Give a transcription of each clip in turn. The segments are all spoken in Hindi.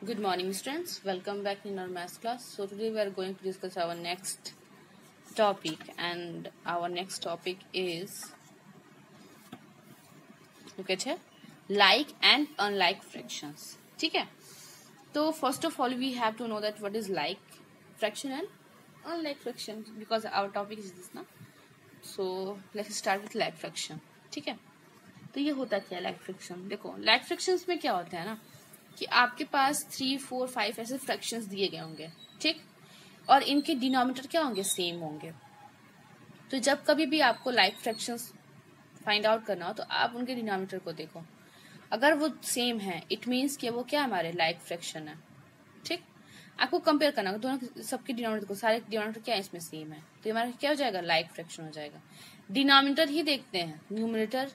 Good morning, students. Welcome back in our math class. So today we are going to discuss our next topic, and our next topic is look at here, like and unlike fractions. ठीक है? तो first of all we have to know that what is like fraction and unlike fraction because our topic is this ना. So let's start with like fraction. ठीक है? तो ये होता क्या है like fraction? देखो like fractions में क्या होता है ना कि आपके पास 3, 4, 5 ऐसे फ्रैक्शंस दिए गए होंगे, ठीक, और इनके डिनोमिनेटर क्या होंगे, सेम होंगे। तो जब कभी भी आपको लाइक फ्रैक्शंस फाइंड आउट करना हो तो आप उनके डिनोमिनेटर को देखो, अगर वो सेम है इट मीन्स कि वो क्या हमारे लाइक फ्रैक्शन है, ठीक। आपको कंपेयर करना होगा दोनों सबके डिनोमिनेटर को, सारे डिनोमिनेटर क्या है इसमें सेम है, तो हमारा क्या हो जाएगा, लाइक फ्रैक्शन हो जाएगा। डिनोमिनेटर ही देखते हैं, न्यूमरेटर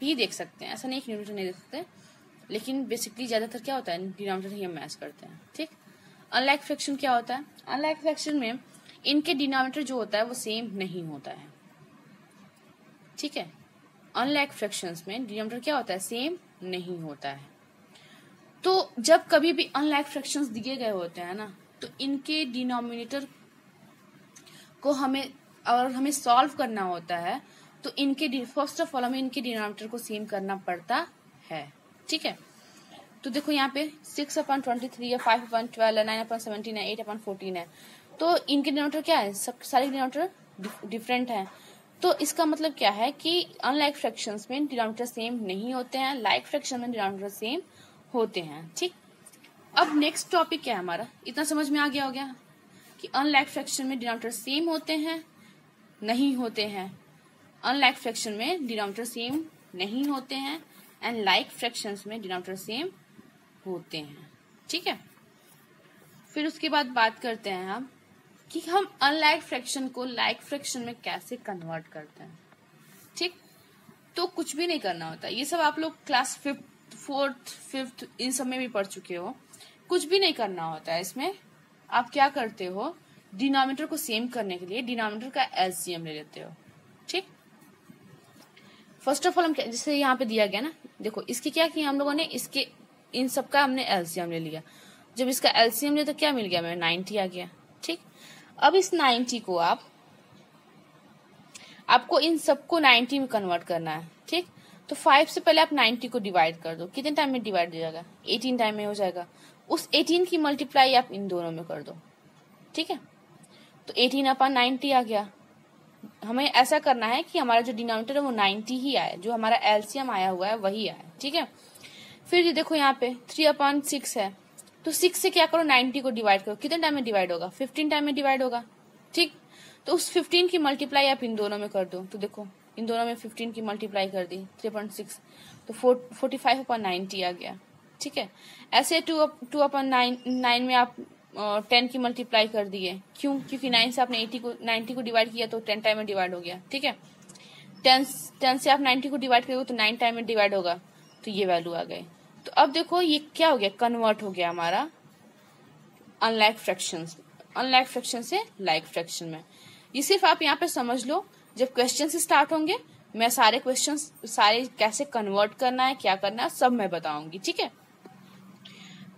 भी देख सकते हैं, ऐसा नहीं कि न्यूमरेटर नहीं देख सकते, लेकिन बेसिकली ज्यादातर क्या होता है डिनोमिनेटर ही हम मैच करते हैं, ठीक। अनलाइक फ्रैक्शन क्या होता है, अनलाइक फ्रैक्शन में इनके डिनोमिनेटर जो होता है वो सेम नहीं होता है, ठीक है। अनलाइक फ्रैक्शंस में डिनोमिनेटर क्या होता है, सेम नहीं होता है। तो जब कभी भी अनलाइक फ्रैक्शंस दिए गए होते हैं ना, तो इनके डिनोमिनेटर को हमें सॉल्व करना होता है, तो इनके फर्स्ट ऑफ ऑल हमें इनके डिनोमिनेटर को सेम करना पड़ता है, ठीक है। तो देखो यहाँ पे 6/23 है, 5/12 है, 9/17 है, 8/14 है, तो इनके डिनोमिनेटर क्या है, सब सारे डिनोमिनेटर डिफरेंट हैं। तो इसका मतलब क्या है कि अनलाइक फ्रैक्शंस में डिनोमिनेटर सेम नहीं होते हैं, लाइक फ्रैक्शन में डिनोमिनेटर सेम होते हैं, ठीक। अब नेक्स्ट टॉपिक क्या है हमारा, इतना समझ में आ गया हो गया कि अनलाइक फ्रैक्शन में डिनोमिनेटर सेम होते हैं, नहीं होते हैं। अनलाइक फ्रैक्शन में डिनोमिनेटर सेम नहीं होते हैं एंड लाइक फ्रैक्शंस में डिनोमिनेटर सेम होते हैं, ठीक है। फिर उसके बाद बात करते हैं हम कि हम अनलाइक फ्रैक्शन को लाइक फ्रैक्शन में कैसे कन्वर्ट करते हैं, ठीक। तो कुछ भी नहीं करना होता, ये सब आप लोग क्लास 5th 4th 5th इन सब में भी पढ़ चुके हो। कुछ भी नहीं करना होता है इसमें। आप क्या करते हो, डिनोमिनेटर को सेम करने के लिए डिनोमिनेटर का एलसीएम ले लेते हो, ठीक। फर्स्ट ऑफ ऑल हम जैसे यहाँ पे दिया गया ना, देखो इसकी क्या किया हम लोगों ने, इसके इन सब का हमने एलसीएम ले लिया। जब इसका एलसीएम लिया तो क्या मिल गया हमें, 90 आ गया, ठीक। अब इस 90 को आपको इन सबको 90 में कन्वर्ट करना है, ठीक। तो 5 से पहले आप 90 को डिवाइड कर दो, कितने टाइम में डिवाइड हो जाएगा, 18 टाइम में हो जाएगा। उस 18 की मल्टीप्लाई आप इन दोनों में कर दो, ठीक है। तो 18/90 आ गया। हमें ऐसा करना है कि हमारा जो डिनोमिनेटर है वो 90 ही आए, जो हमारा एलसीएम आया हुआ है वही आए, ठीक है। फिर देखो यहाँ पे 3/6 है, तो 6 से क्या करो, 90 को डिवाइड करो, कितने टाइम में डिवाइड होगा, 15 टाइम में डिवाइड होगा, ठीक। तो उस 15 की मल्टीप्लाई आप इन दोनों में कर दो, तो देखो इन दोनों में 15 की मल्टीप्लाई कर दी 3/6, तो 45/90 आ गया, ठीक है। ऐसे 2/9 में आप 10 की मल्टीप्लाई कर दिए, क्यों, क्योंकि 9 से आपने 90 को डिवाइड किया तो 10 टाइम में डिवाइड हो गया, ठीक है। 10 से आप 90 को डिवाइड करोगे तो 9 टाइम में डिवाइड होगा, तो ये वैल्यू आ गई। तो अब देखो ये क्या हो गया, कन्वर्ट हो गया हमारा अनलाइक फ्रैक्शन से लाइक फ्रैक्शन में। ये सिर्फ आप यहाँ पे समझ लो, जब क्वेश्चन से स्टार्ट होंगे मैं सारे क्वेश्चन सारे कैसे कन्वर्ट करना है, क्या करना है, सब मैं बताऊंगी, ठीक है।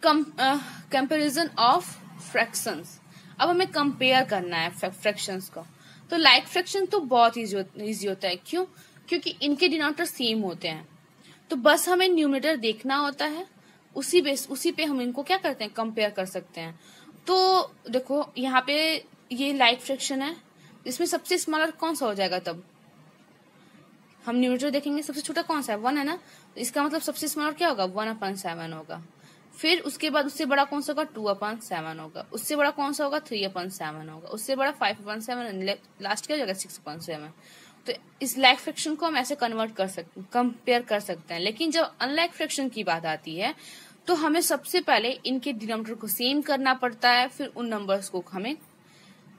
कंपैरिजन ऑफ फ्रैक्शंस, अब हमें कंपेयर करना है फ्रैक्शंस को। तो लाइक फ्रैक्शन तो बहुत इजी होता है, क्यों, क्योंकि इनके डिनोमिनेटर सेम होते हैं, तो बस हमें न्यूमरेटर देखना होता है, उसी पे हम इनको क्या करते हैं, कंपेयर कर सकते हैं। तो देखो यहाँ पे ये लाइक फ्रैक्शन है, इसमें सबसे स्मॉलर कौन सा हो जाएगा, तब हम न्यूमरेटर देखेंगे सबसे छोटा कौन सा है, 1 है ना, तो इसका मतलब सबसे स्मॉलर क्या होगा, 1/7 होगा। फिर उसके बाद उससे बड़ा कौन सा होगा, 2/7 होगा। उससे बड़ा कौन सा होगा, 3/7 होगा। उससे बड़ा 5/7, लास्ट क्या हो जाएगा, 6/7। तो इस लाइक फ्रैक्शन को हम ऐसे कंपेयर कर सकते हैं। लेकिन जब अनलाइक फ्रैक्शन की बात आती है तो हमें सबसे पहले इनके डिनोमिनेटर को सेम करना पड़ता है, फिर उन नंबर्स को हमें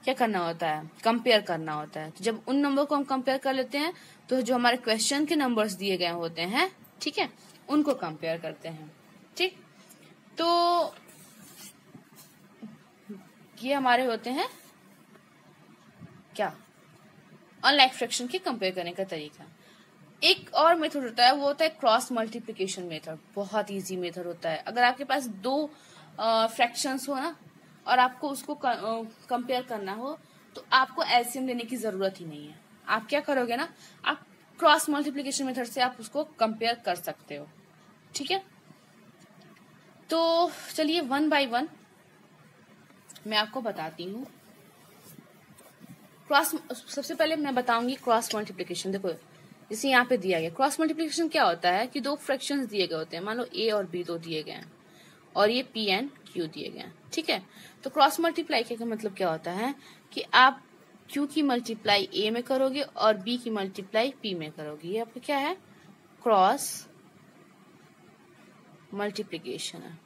क्या करना होता है, कंपेयर करना होता है। तो जब उन नंबर को हम कंपेयर कर लेते हैं तो जो हमारे क्वेश्चन के नंबर्स दिए गए होते हैं, ठीक है, उनको कंपेयर करते हैं, ठीक। तो ये हमारे होते हैं क्या, अनलाइक फ्रैक्शन के कंपेयर करने का तरीका। एक और मेथड होता है, वो होता है क्रॉस मल्टीप्लिकेशन मेथड। बहुत इजी मेथड होता है। अगर आपके पास दो फ्रैक्शंस हो ना और आपको उसको कंपेयर करना हो तो आपको एलसीएम लेने की जरूरत ही नहीं है। आप क्या करोगे ना, आप क्रॉस मल्टीप्लिकेशन मेथड से आप उसको कंपेयर कर सकते हो। ठीक है, तो चलिए वन बाय वन मैं आपको बताती हूँ। सबसे पहले मैं बताऊंगी क्रॉस मल्टीप्लिकेशन। देखो जैसे यहाँ पे दिया गया, क्रॉस मल्टीप्लिकेशन क्या होता है कि दो फ्रैक्शंस दिए गए होते हैं, मान लो ए और बी दो दिए गए हैं और ये पी एंड क्यू दिए गए हैं। ठीक है, तो क्रॉस मल्टीप्लाई का मतलब क्या होता है कि आप क्यू की मल्टीप्लाई ए में करोगे और बी की मल्टीप्लाई पी में करोगे। ये आपका क्या है, क्रॉस मल्टीप्लिकेशन है।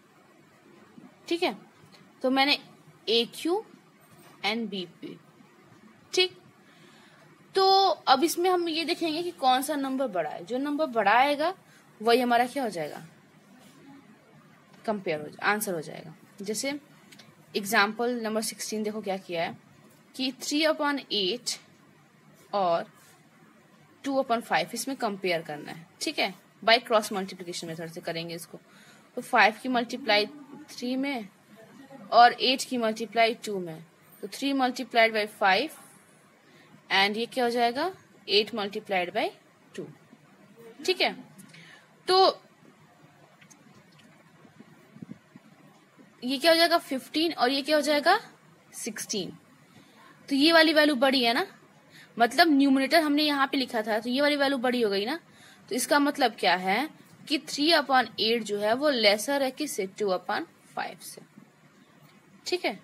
ठीक है, तो मैंने ए क्यू एंड बी पी। ठीक, तो अब इसमें हम ये देखेंगे कि कौन सा नंबर बड़ा है। जो नंबर बड़ा आएगा वही हमारा क्या हो जाएगा, कंपेयर हो आंसर हो जाएगा। जैसे एग्जाम्पल नंबर 16 देखो क्या किया है कि 3/8 और 2/5 इसमें कंपेयर करना है। ठीक है, बाय क्रॉस मल्टीप्लिकेशन मेथड से करेंगे इसको। तो 5 की मल्टीप्लाई 3 में और 8 की मल्टीप्लाई 2 में, तो 3 मल्टीप्लाइड बाई 5 एंड ये क्या हो जाएगा 8 मल्टीप्लाइड बाई 2। ठीक है, तो ये क्या हो जाएगा 15 और ये क्या हो जाएगा 16। तो ये वाली वैल्यू बड़ी है ना, मतलब न्यूमरेटर हमने यहाँ पे लिखा था तो ये वाली वैल्यू बड़ी हो गई ना। तो इसका मतलब क्या है कि 3/8 जो है वो लेसर है किससे, 2/5 से। ठीक है,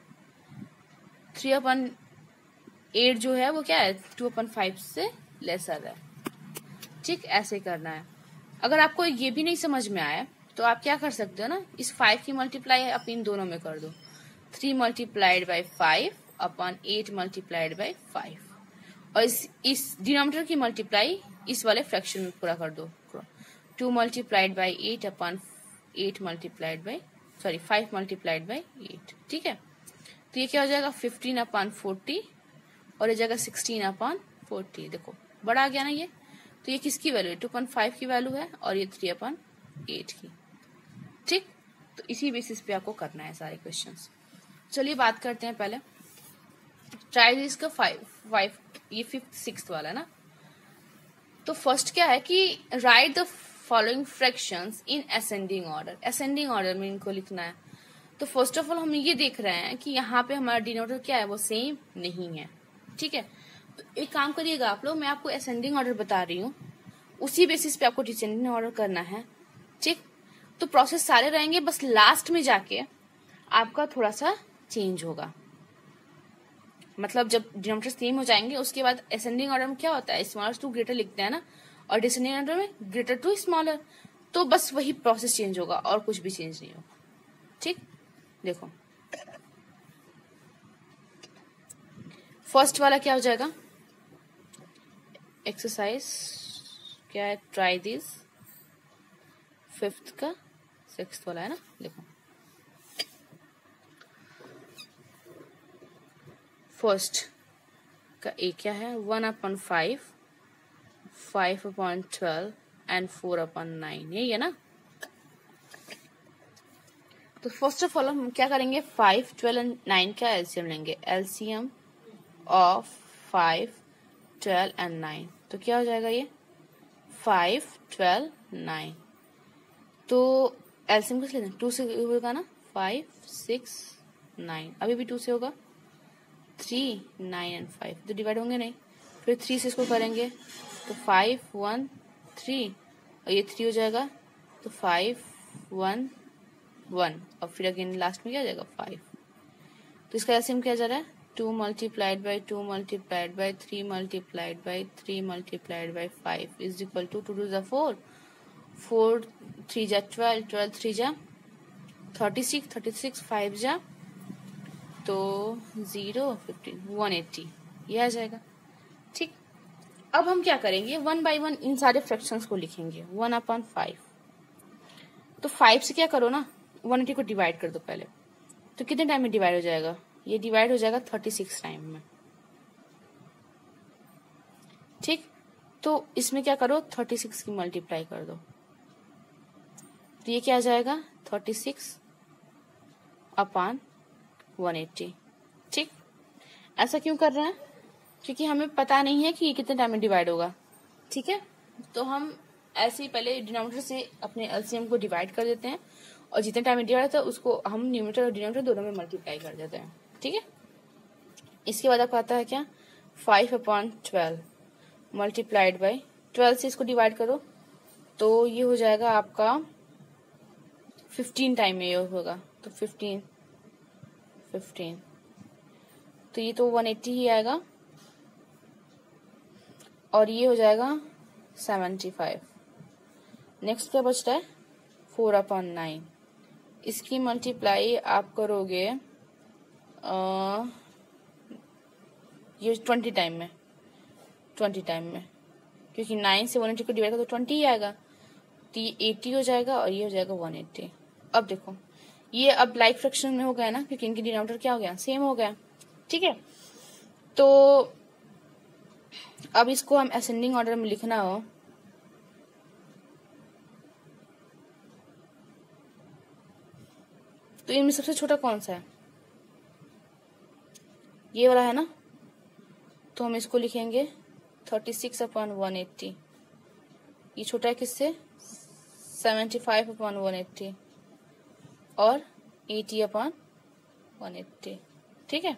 3/8 जो है वो क्या है 2/5 से लेसर है। ठीक, ऐसे करना है। अगर आपको ये भी नहीं समझ में आया तो आप क्या कर सकते हो ना, इस 5 की मल्टीप्लाई आप इन दोनों में कर दो। 3 मल्टीप्लाइड बाई 5/8 मल्टीप्लाइड बाई 5 और इस डिनोमिनेटर की मल्टीप्लाई इस वाले फ्रैक्शन में पूरा कर दो। 2 multiplied by 8/8 multiplied by 5 multiplied by 8। ठीक है, तो ये क्या हो जाएगा 15/40 और ये जाएगा 16/40। देखो बड़ा आ गया ना ये। तो ये किसकी वैल्यू है, 2/5 की वैल्यू है और ये 3/8 की। ठीक, तो इसी बेसिस पे आपको करना है सारे क्वेश्चंस। चलिए बात करते हैं पहले ट्राई दिस का 5 ये 5th 6th वाला ना। तो फर्स्ट क्या है कि right the following fractions in ascending order. Ascending order में इनको लिखना है। तो फर्स्ट ऑफ ऑल हम ये देख रहे हैं कि यहाँ पे हमारा डिनोमिनेटर क्या है वो सेम नहीं है। ठीक है, तो एक काम करिएगा आप लोग, मैं आपको असेंडिंग ऑर्डर बता रही हूँ, उसी बेसिस पे आपको डिसेंडिंग ऑर्डर करना है। ठीक, तो प्रोसेस सारे रहेंगे, बस लास्ट में जाके आपका थोड़ा सा चेंज होगा। मतलब जब डिनोमिनेटर सेम हो जाएंगे उसके बाद असेंडिंग ऑर्डर में क्या होता है, स्मॉलर टू ग्रेटर लिखते हैं ना, और डिसेंडिंग ऑर्डर में ग्रेटर टू स्मॉलर। तो बस वही प्रोसेस चेंज होगा और कुछ भी चेंज नहीं होगा। ठीक, देखो फर्स्ट वाला क्या हो जाएगा, एक्सरसाइज क्या है, ट्राई दिस 5th का 6th वाला है ना। देखो फर्स्ट का ए क्या है 1/5 5/12 एंड 4/9, यही है ना। तो फर्स्ट ऑफ ऑल हम क्या करेंगे 5, 12 एंड 9 का एलसीएम लेंगे। एलसीएम ऑफ 5, 12 एंड 9, तो क्या हो जाएगा ये 5, 12, 9। तो एलसीएम किस लेते हैं 2 से होगा ना, 5, 6, 9, अभी भी 2 से होगा, 3, 9 एंड 5 तो डिवाइड होंगे नहीं। फिर 3 से इसको करेंगे तो 5, 1, 3 और ये 3 हो जाएगा, तो 5, 1, 1 और फिर अगेन लास्ट में क्या हो जाएगा 5। तो इसका एलसीएम क्या जा रहा है 2 multiplied by 2 multiplied by 3 multiplied by 3 multiplied by 5 is equal to 2 2 4, 4 3 जा 12, 12 3 जा 36, 36 5 जा तो 0 15 180 ये आ जाएगा। ठीक, अब हम क्या करेंगे 1 बाई 1 इन सारे फ्रैक्शंस को लिखेंगे। 1/5 तो 5 से क्या करो ना 180 को डिवाइड कर दो पहले, तो कितने टाइम में डिवाइड हो जाएगा, ये डिवाइड हो जाएगा 36 टाइम में। ठीक, तो इसमें क्या करो, 36 की मल्टीप्लाई कर दो, तो ये क्या आ जाएगा 36 अपॉन 180। ठीक, ऐसा क्यों कर रहे हैं, क्योंकि हमें पता नहीं है कि ये कितने टाइम में डिवाइड होगा। ठीक है, तो हम ऐसे ही पहले डिनोमिनेटर से अपने एलसीएम को डिवाइड कर देते हैं और जितने टाइम में डिवाइड होता है उसको हम न्यूमरेटर और डिनोमिनेटर दोनों में मल्टीप्लाई कर देते हैं। ठीक है, इसके बाद आपको आता है क्या 5/12 मल्टीप्लाइड बाई 12 से इसको डिवाइड करो, तो ये हो जाएगा आपका 15 टाइम में ये होगा, तो 15, तो ये तो 180 ही आएगा और ये हो जाएगा 75। नेक्स्ट क्या बचता है 4/9, इसकी मल्टीप्लाई आप करोगे ये 20 टाइम में, क्योंकि 9 से 180 को डिवाइड करो तो 20 ही आएगा, तो ये 80 हो जाएगा और ये हो जाएगा 180। अब देखो ये अब लाइक फ्रैक्शन में हो गया ना, क्योंकि इनकी डिनोमिनेटर क्या हो गया, सेम हो गया। ठीक है, तो अब इसको हम असेंडिंग ऑर्डर में लिखना हो तो इनमें सबसे छोटा कौन सा है, ये वाला है ना, तो हम इसको लिखेंगे 36/180। ये छोटा है किससे 75/180 और 80/180। ठीक है,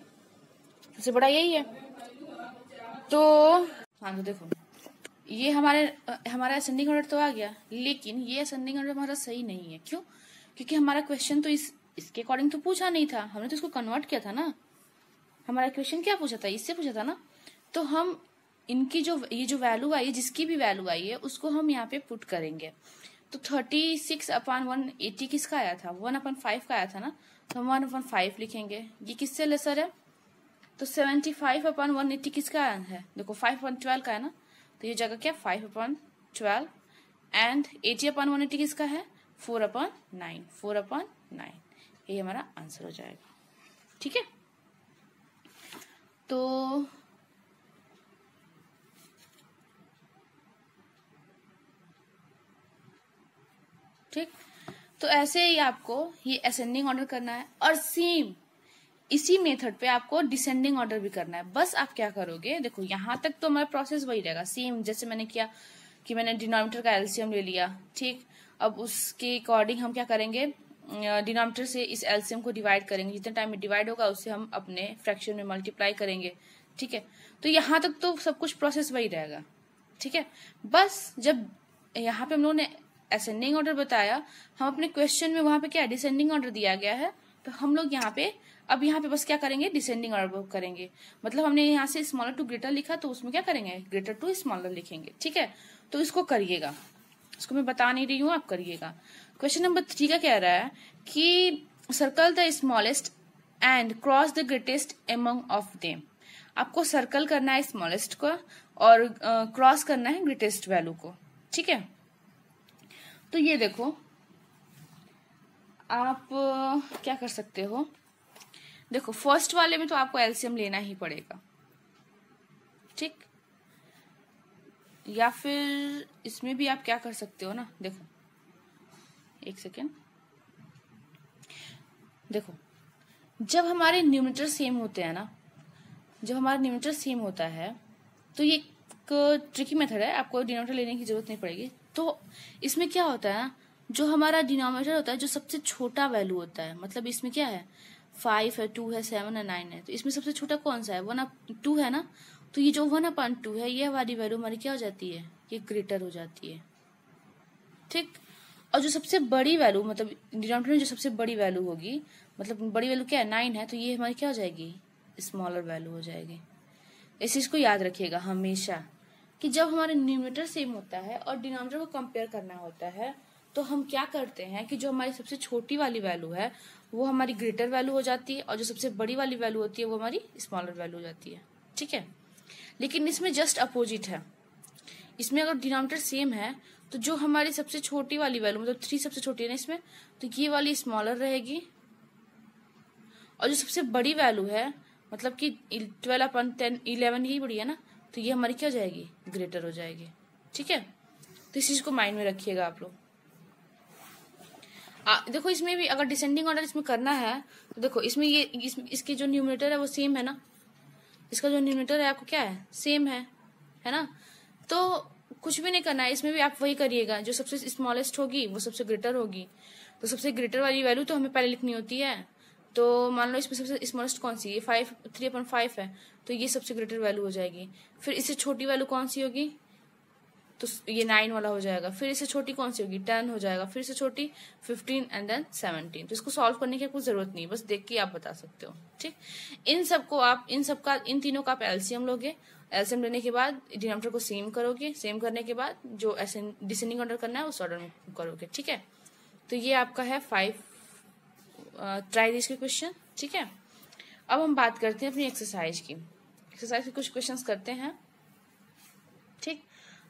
सबसे बड़ा यही है। तो हाँ, तो देखो ये हमारा असेंडिंग ऑर्डर तो आ गया, लेकिन ये असेंडिंग ऑर्डर हमारा सही नहीं है। क्यों, क्योंकि हमारा क्वेश्चन तो इसके अकॉर्डिंग तो पूछा नहीं था, हमने तो इसको कन्वर्ट किया था ना। हमारा क्वेश्चन क्या पूछा था, इससे पूछा था ना, तो हम इनकी ये जो वैल्यू आई है, जिसकी भी वैल्यू आई है उसको हम यहाँ पे पुट करेंगे। तो 36/180 किसका आया था, 1/5 का आया था ना, तो हम 1/5 लिखेंगे। ये किससे लेसर है, तो 75/180 किसका है, देखो 5/12 का है ना, तो ये जगह क्या 5/12 एंड 80/180 किसका है 4/9, ये हमारा आंसर हो जाएगा। ठीक है, तो ठीक, तो ऐसे ही आपको ये असेंडिंग ऑर्डर करना है और सेम इसी मेथड पे आपको डिसेंडिंग ऑर्डर भी करना है। बस आप क्या करोगे, देखो यहां तक तो हमारा प्रोसेस वही रहेगा सेम, जैसे मैंने किया कि मैंने डिनोमिनेटर का एलसीएम ले लिया। ठीक, अब उसके अकॉर्डिंग हम क्या करेंगे, डिनोमिनेटर से इस एलसीएम को डिवाइड करेंगे, जितने टाइम में डिवाइड होगा उससे हम अपने फ्रैक्शन में मल्टीप्लाई करेंगे। ठीक है, तो यहाँ तक तो सब कुछ प्रोसेस वही रहेगा। ठीक है, बस जब यहाँ पे हम लोगों ने असेंडिंग ऑर्डर बताया, हम अपने क्वेश्चन में वहां पे क्या डिसेंडिंग ऑर्डर दिया गया है, तो हम लोग यहाँ पे बस क्या करेंगे डिसेंडिंग ऑर्डर करेंगे। मतलब हमने यहाँ से स्मॉलर टू ग्रेटर लिखा, तो उसमें क्या करेंगे ग्रेटर टू स्मॉलर लिखेंगे। ठीक है, तो इसको करिएगा, इसको मैं बता नहीं रही हूँ, आप करिएगा। क्वेश्चन नंबर 3 का कह रहा है कि circle the smallest and cross the greatest among of them. आपको सर्कल करना है स्मॉलेस्ट को और क्रॉस करना है ग्रेटेस्ट वैल्यू को। ठीक है, तो ये देखो आप क्या कर सकते हो, देखो फर्स्ट वाले में तो आपको एलसीएम लेना ही पड़ेगा। ठीक, या फिर इसमें भी आप क्या कर सकते हो ना, देखो एक सेकेंड, देखो जब हमारे न्यूमरेटर सेम होते हैं ना, जब हमारा न्यूमरेटर सेम होता है तो ये एक ट्रिकी मेथड है, आपको डिनोमिनेटर लेने की जरूरत नहीं पड़ेगी। तो इसमें क्या होता है, जो हमारा डिनोमिनेटर होता है जो सबसे छोटा वैल्यू होता है, मतलब इसमें क्या है 5 है, 2 है, 7 है, 9 है, तो इसमें सबसे छोटा कौन सा है 1/2 है ना, तो ये जो 1/2 है ये वाली वैल्यू हमारी क्या हो जाती है, ये ग्रेटर हो जाती है। ठीक, और जो सबसे बड़ी वैल्यू मतलब डिनोमिनेटर में जो सबसे बड़ी वैल्यू होगी, मतलब बड़ी वैल्यू क्या है 9 है, तो ये हमारी क्या हो जाएगी स्मॉलर वैल्यू हो जाएगी। इस चीज को याद रखिएगा हमेशा कि जब हमारे न्यूमरेटर सेम होता है और डिनोमिनेटर को कंपेयर करना होता है, तो हम क्या करते हैं कि जो हमारी सबसे छोटी वाली वैल्यू है वो हमारी ग्रेटर वैल्यू हो जाती है और जो सबसे बड़ी वाली वैल्यू होती है वो हमारी स्मॉलर वैल्यू हो जाती है। ठीक है, लेकिन इसमें जस्ट अपोजिट है, इसमें अगर डिनोमिनेटर सेम है तो जो हमारी सबसे छोटी वाली वैल्यू मतलब 3 सबसे छोटी है ना इसमें, तो ये वाली स्मॉलर रहेगी और जो सबसे बड़ी वैल्यू है मतलब कि 12/10 11 यही बड़ी है ना, तो ये हमारी क्या हो जाएगी, ग्रेटर हो जाएगी। ठीक है, तो इस चीज को माइंड में रखिएगा आप लोग। देखो इसमें भी अगर डिसेंडिंग ऑर्डर इसमें करना है तो देखो इसमें ये इसकी जो न्यूमरेटर है वो सेम है ना, इसका जो न्यूमरेटर है आपको क्या है, सेम है ना। तो कुछ भी नहीं करना है, इसमें भी आप वही करिएगा, जो सबसे स्मॉलेस्ट होगी वो सबसे ग्रेटर होगी। तो सबसे ग्रेटर वाली वैल्यू तो हमें पहले लिखनी होती है। तो मान लो इसमें सबसे स्मॉलेस्ट कौन सी, ये 3/5 है, तो ये सबसे ग्रेटर वैल्यू हो जाएगी। फिर इससे छोटी वैल्यू कौन सी होगी, तो ये 9 वाला हो जाएगा। फिर इससे छोटी कौन सी होगी, 10 हो जाएगा। फिर इससे छोटी 15 एंड देन 17। तो इसको सॉल्व करने की कुछ जरूरत नहीं, बस देख के आप बता सकते हो। ठीक, इन तीनों का आप एलसीएम लोगे। एलसीएम लेने के बाद डिनोमिनेटर को सेम करोगे, सेम करने के बाद जो डिसेंडिंग ऑर्डर करना है उस ऑर्डर में करोगे। ठीक है, तो ये आपका है 5 ट्राई दिस के क्वेश्चन। ठीक है, अब हम बात करते हैं अपनी एक्सरसाइज की। एक्सरसाइज के कुछ क्वेश्चंस करते हैं। ठीक,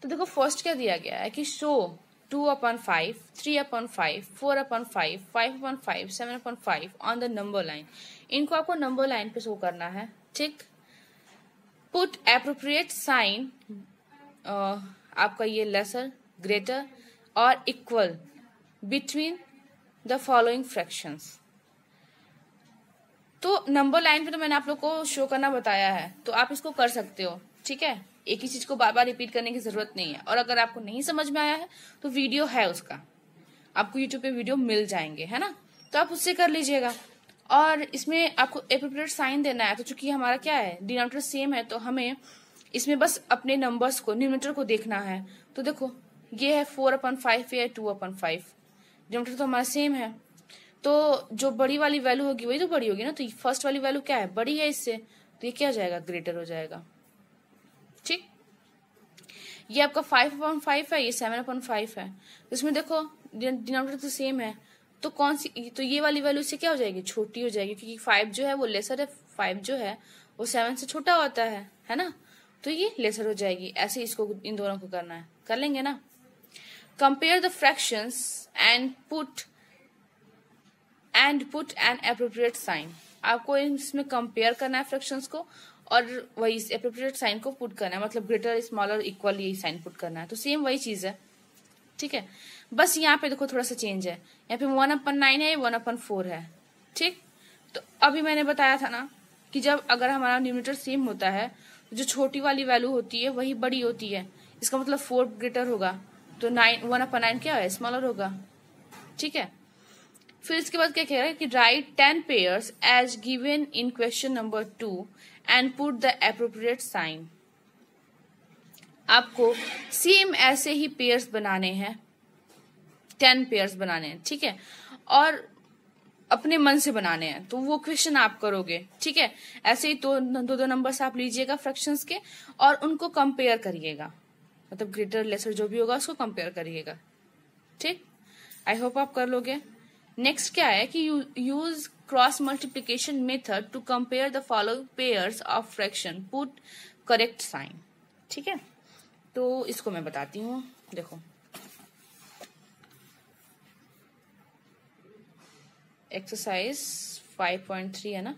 तो देखो फर्स्ट क्या दिया गया है कि show 2/5, 3/5, 4/5, 5/5, 7/5 on the number line. इनको आपको नंबर लाइन पे शो करना है। ठीक, पुट एप्रोप्रिएट साइन, आपका ये लेसर, ग्रेटर और equal between the following fractions. तो नंबर लाइन पे तो मैंने आप लोग को शो करना बताया है, तो आप इसको कर सकते हो। ठीक है, एक ही चीज को बार बार रिपीट करने की जरूरत नहीं है। और अगर आपको नहीं समझ में आया है तो वीडियो है उसका, आपको यूट्यूब पे वीडियो मिल जाएंगे, है ना, तो आप उससे कर लीजिएगा। और इसमें आपको एप्रोप्रिएट साइन देना है। तो चूंकि हमारा क्या है, डिनोमिनेटर सेम है, तो हमें इसमें बस अपने नंबर्स को, न्यूमरेटर को देखना है। तो देखो ये है 4/5, ये है 2/5, डिनोमिनेटर तो हमारा सेम है, तो जो बड़ी वाली वैल्यू होगी वही तो बड़ी होगी ना। तो फर्स्ट वाली वैल्यू क्या है, बड़ी है इससे, तो ये क्या हो जाएगा, ग्रेटर हो जाएगा। ठीक, ये आपका 5/5 है, ये 7/5 है। तो इसमें देखो डिनोमिनेटर तो सेम है, तो कौन सी, तो ये वाली वैल्यू इससे क्या हो जाएगी, छोटी हो जाएगी, क्योंकि 5 जो है वो लेसर है, 5 जो है वो 7 से छोटा होता है ना, तो ये लेसर हो जाएगी। ऐसे इसको इन दोनों को करना है, कर लेंगे ना। Compare the fractions and put an appropriate sign. आपको इसमें कंपेयर करना है फ्रैक्शंस को, और वही एप्रोप्रिएट साइन को पुट करना है, मतलब ग्रेटर, स्मॉलर, इक्वल, यही साइन पुट करना है। तो सेम वही चीज है। ठीक है, बस यहाँ पे देखो थोड़ा सा चेंज है, यहाँ पे 1/9 है, 1/4 है। ठीक, तो अभी मैंने बताया था ना कि जब अगर हमारा न्यूमरेटर सेम होता है तो जो छोटी वाली वैल्यू होती है वही बड़ी होती है, इसका मतलब 4 ग्रेटर होगा, तो 1/9 क्या है, स्मॉलर होगा। ठीक है, फिर इसके बाद क्या कह रहा है कि write 10 pairs as given in question number 2 and put the appropriate sign. आपको सेम ऐसे ही पेयर्स बनाने हैं, 10 पेयर्स बनाने हैं। ठीक है, और अपने मन से बनाने हैं, तो वो क्वेश्चन आप करोगे। ठीक है, ऐसे ही दो नंबर्स आप लीजिएगा फ्रैक्शंस के, और उनको कंपेयर करिएगा, मतलब ग्रेटर लेसर जो भी होगा उसको कंपेयर करिएगा। ठीक, आई होप आप कर लोगे। नेक्स्ट क्या है कि use cross multiplication method to compare the following pairs of fraction, put correct sign. ठीक है, तो इसको मैं बताती हूँ। देखो एक्सरसाइज 5.3 है ना,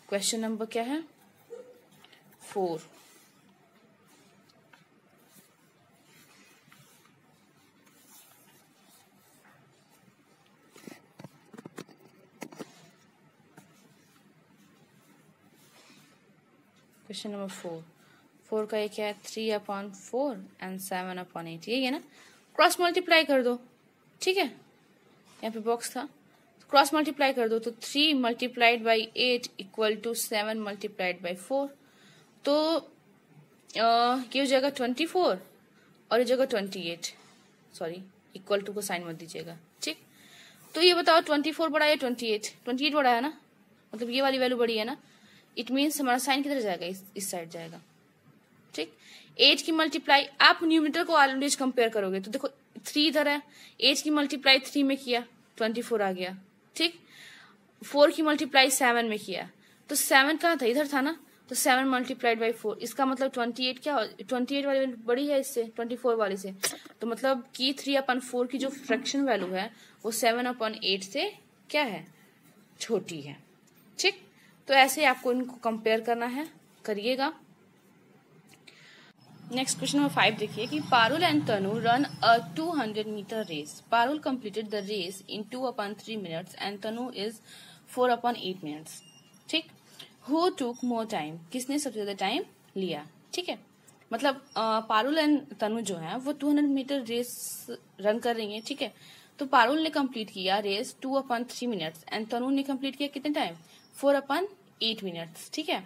क्वेश्चन नंबर क्या है, 4। क्वेश्चन नंबर 4 का ये क्या है, 3/4 एंड 7/8, यही है ना। क्रॉस मल्टीप्लाई कर दो। ठीक है, यहाँ पे बॉक्स था, क्रॉस मल्टीप्लाई कर दो, तो 3 × 8 = 7 × 4, तो ये हो जाएगा 24 और ये जगह 28, सॉरी इक्वल टू को साइन मत दीजिएगा। ठीक, तो ये बताओ 24 बड़ा है 28 बड़ा है ना, मतलब ये वाली वैल्यू बड़ी है ना, इट मीन्स हमारा साइन किधर जाएगा, इस साइड जाएगा। ठीक, 8 की मल्टीप्लाई आप न्यूमरेटर को ऑलवेज कंपेयर करोगे, तो देखो 3 इधर है, 8 की मल्टीप्लाई 3 में किया 24 आ गया। ठीक, 4 की मल्टीप्लाई 7 में किया, तो 7 कहाँ था, इधर था ना, तो 7 × 4, इसका मतलब 28 क्या, 28 वाली बड़ी है इससे, 24 वाली से, तो मतलब कि 3/4 की जो फ्रैक्शन वैल्यू है वो 7/8 से क्या है, छोटी है। ठीक, तो ऐसे आपको इनको कंपेयर करना है, करिएगा। नेक्स्ट क्वेश्चन नंबर 5 देखिए कि Parul and Tanu run a 200 metre race. Parul completed the race in 2/3 minutes and Tanu is 4/8 minutes. ठीक, हु टुक मोर टाइम, किसने सबसे ज्यादा टाइम लिया। ठीक है, मतलब पारुल एंड तनु जो है वो 200 मीटर रेस रन कर रही है। ठीक है, तो पारुल ने कंप्लीट किया रेस 2/3 मिनट्स एंड तनु ने कंप्लीट किया कितने टाइम, 4/8 मिनट्स। ठीक है,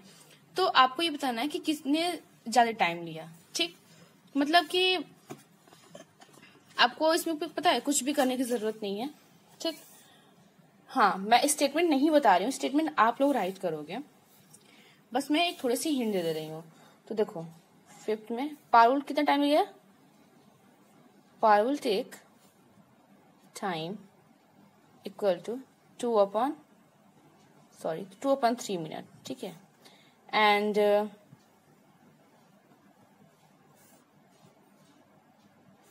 तो आपको ये बताना है कि किसने ज्यादा टाइम लिया। ठीक, मतलब कि आपको इसमें पता है कुछ भी करने की जरूरत नहीं है। ठीक, हाँ, मैं स्टेटमेंट नहीं बता रही हूँ, स्टेटमेंट आप लोग राइट करोगे, बस मैं एक थोड़ी सी हिंट दे रही हूँ। तो देखो 5th में पारुल कितना टाइम लिया, Parul take time equal to 2/3 minute. ठीक है, एंड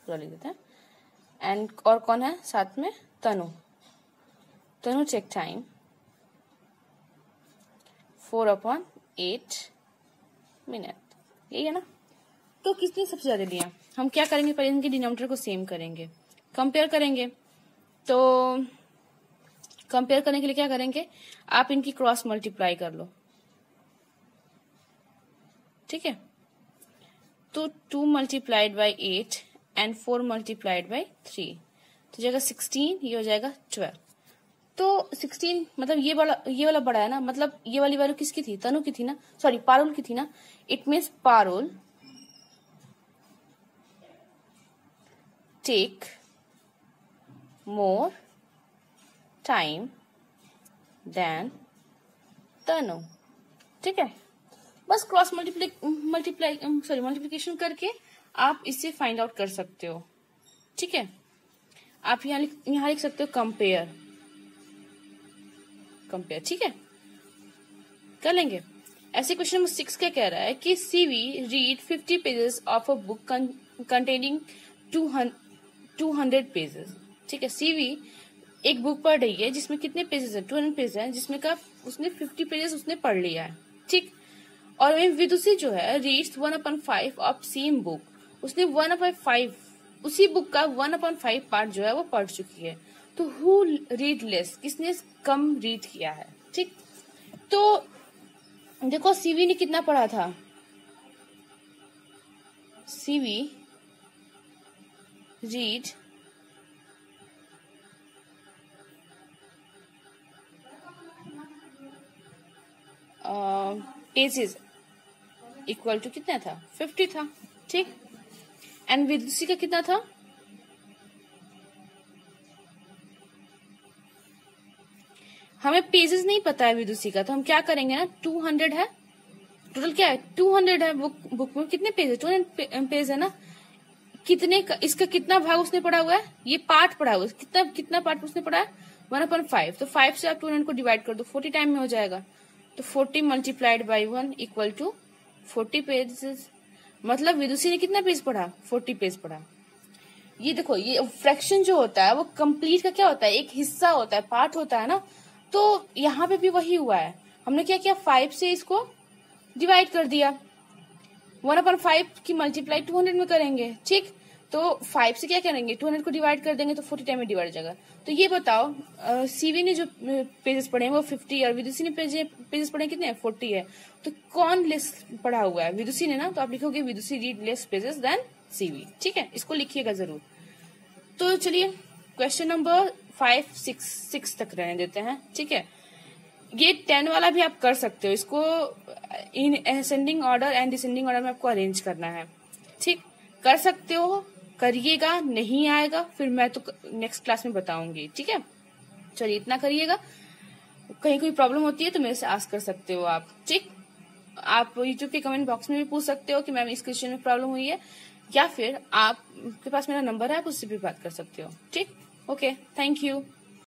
लिख देते हैं, एंड और कौन है साथ में, तनु। तनु टेक टाइम 4/8 मिनट, यही है ना। तो किसने सबसे ज्यादा लिया, हम क्या करेंगे, पहले इनके डिनोमिनेटर को सेम करेंगे, कंपेयर करेंगे। तो कंपेयर करने के लिए क्या करेंगे, आप इनकी क्रॉस मल्टीप्लाई कर लो। ठीक है, तो 2 multiplied by 8 and 4 multiplied by 3 तो जाएगा 16, ये हो जाएगा 12। तो 16 मतलब ये वाला बड़ा है ना, मतलब ये वाली वैल्यू किसकी थी, तनु की थी ना, सॉरी पारुल की थी ना। It means Parul take more time than Tanu. ठीक है, बस क्रॉस मल्टीप्लिकेशन करके आप इससे फाइंड आउट कर सकते हो। ठीक है, आप यहाँ लिख सकते हो कंपेयर। ठीक है, कर लेंगे। ऐसे क्वेश्चन नंबर 6 क्या कह रहा है कि CV read 50 pages of a book containing 200 pages. ठीक है, सीवी एक बुक पढ़ रही है जिसमें कितने पेजेस है, 200 पेजेस है, जिसमें का उसने 50 पेजेस उसने पढ़ लिया है। ठीक, और वही विदुषी जो है रीड्स 1/5 ऑफ सेम बुक, उसने 1/5 उसी बुक का 1/5 पार्ट जो है वो पढ़ चुकी है। तो हु रीड लेस, किसने कम रीड किया है। ठीक, तो देखो सीवी ने कितना पढ़ा था, सीवी रीड पेजेस इक्वल टू कितना था, 50 था। ठीक, एंड विदुषी का कितना था, हमें पेजेस नहीं पता है विदुषी का, तो हम क्या करेंगे ना, 200 है टोटल, क्या है 200 है बुक में कितने पेज है, 200 पेज है ना, कितने का, इसका कितना भाग उसने पढ़ा हुआ है, ये पार्ट पढ़ा हुआ है, कितना पार्ट उसने पढ़ा है, 1/5। तो 5 से आप 200 को डिवाइड कर दो, 40 टाइम में हो जाएगा। तो 40 multiplied by 1 equal to 40 pages. मतलब विदुषी ने कितना पेज पढ़ा, 40 पेज पढ़ा। ये देखो, ये फ्रैक्शन जो होता है वो कंप्लीट का क्या होता है, एक हिस्सा होता है, पार्ट होता है ना। तो यहाँ पे भी वही हुआ है, हमने क्या किया, 5 से इसको डिवाइड कर दिया, 1/5 की मल्टीप्लाई 200 में करेंगे। ठीक, तो 5 से क्या करेंगे, 200 को डिवाइड कर देंगे तो 40 टाइम में डिवाइड हो जाएगा। तो ये बताओ सीवी ने जो पेजेस पढ़े हैं वो 50 और विदुषी ने पेजेस पढ़े कितने हैं, 40 है। तो कौन लेस पढ़ा हुआ है, विदुषी ने ना, तो आप लिखोगे Vidushi read less pages than CV. ठीक है, इसको लिखिएगा जरूर। तो चलिए क्वेश्चन नंबर 5, 6 तक रहने देते हैं। ठीक है, ये 10 वाला भी आप कर सकते हो, इसको in ascending order and descending order में आपको अरेंज करना है। ठीक, कर सकते हो, करिएगा, नहीं आएगा फिर मैं तो नेक्स्ट क्लास में बताऊंगी। ठीक है, चलिए इतना करिएगा, कहीं कोई प्रॉब्लम होती है तो मेरे से आस्क कर सकते हो आप। ठीक, आप यूट्यूब के कमेंट बॉक्स में भी पूछ सकते हो कि मैम इस क्वेश्चन में प्रॉब्लम हुई है, या फिर आपके पास मेरा नंबर है, आप उससे भी बात कर सकते हो। ठीक, ओके, थैंक यू।